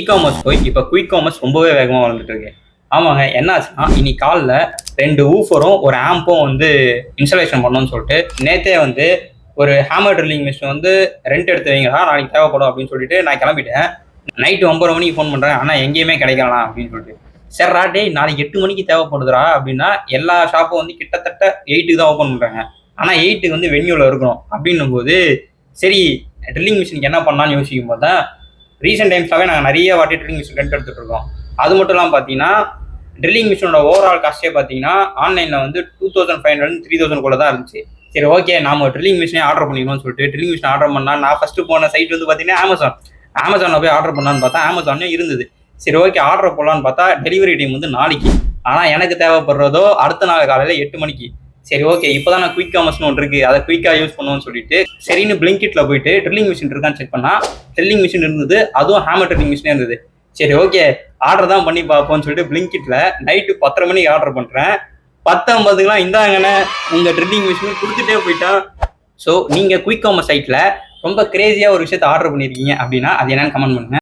Commerce போய் இப்போ quick commerce ரொம்பவே வேகமாக வளர்ந்துட்டு இருக்கு. ஆமாங்க, என்ன ஆச்சுன்னா இன்னைக்கு காலில் 2 ஊஃபரும் ஒரு ஆம்பும் வந்து இன்ஸ்டாலேஷன் பண்ணோன்னு சொல்லிட்டு நேற்றே வந்து ஒரு ஹேமர் ட்ரில்லிங் மிஷின் வந்து ரெண்ட் எடுத்து வைங்களா, நாளைக்கு தேவைப்படும் அப்படின்னு சொல்லிட்டு நான் கிளம்பிட்டேன். நைட்டு 9 மணிக்கு ஃபோன் பண்ணுறேன், ஆனால் எங்கேயுமே கிடைக்கலாம் அப்படின்னு சொல்லிட்டு. சரிடா டே, நாளைக்கு 8 மணிக்கு தேவைப்படுதுடா அப்படின்னா எல்லா ஷாப்பும் வந்து கிட்டத்தட்ட 8க்கு தான் ஓப்பன் பண்ணுறாங்க. ஆனால் 8க்கு வந்து வென்யூவில் இருக்கணும் அப்படின்னும் போது சரி ட்ரில்லிங் மிஷினுக்கு என்ன பண்ணலான்னு யோசிக்கும் போது தான் ரீசெண்ட் டைம்ஸாகவே நாங்கள் நிறைய வாட்டி ட்ரில்லிங் மிஷின் ரெண்ட் எடுத்துகிட்டு இருக்கோம். அது மட்டும் இல்லாமல் பார்த்தீங்கன்னா ட்ரில்லிங் மிஷினோட ஓவரால் காஸ்ட்டே பார்த்தீங்கன்னா ஆன்லைனில் வந்து 2500 3000 தான் இருந்துச்சு. சரி ஓகே, நாம ட்ரில்லிங் மிஷினே ஆர்டர் பண்ணிக்கணும்னு சொல்லிட்டு ட்ரில்லிங் மிஷின் ஆர்டர் பண்ணால் நான் ஃபஸ்ட்டு போன சைட் வந்து பார்த்தீங்கன்னா அமேசானில் போய் ஆர்டர் பண்ணலான்னு பார்த்தா அமேசானே இருந்தது. சரி ஓகே ஆர்டர் போடலான்னு பார்த்தா டெலிவரி டைம் வந்து நாளைக்கு, ஆனால் எனக்கு தேவைப்படுறதோ அடுத்த நாள் காலையில் 8 மணிக்கு. சரி ஓகே, இப்போதான் நான் குயிக் காமர்ஸ்னு ஒன்று இருக்குது, அதை குயிக்காக யூஸ் பண்ணுவோன்னு சொல்லிட்டு சரின்னு பிளிங்கிட்டில் போயிட்டு ட்ரில்லிங் மிஷின் இருக்கான்னு செக் பண்ணால் ட்ரில்லிங் மிஷின் இருந்தது, அதுவும் ஹேமர் ட்ரில்லிங் மிஷினே இருந்தது. சரி ஓகே ஆர்டர் தான் பண்ணி பார்ப்போம்னு சொல்லிட்டு பிளிங்கிட்டில் நைட்டு 10:30 மணிக்கு ஆர்டர் பண்ணுறேன். 10:50 இந்தாங்கண்ணே உங்கள் ட்ரில்லிங் மிஷின் கொடுத்துட்டே போயிட்டான். ஸோ நீங்கள் குயிக் காமர்ஸ் சைட்டில் ரொம்ப கிரேசியாக ஒரு விஷயத்தை ஆர்டர் பண்ணியிருக்கீங்க அப்படின்னா அது என்னன்னு கமெண்ட் பண்ணுங்க.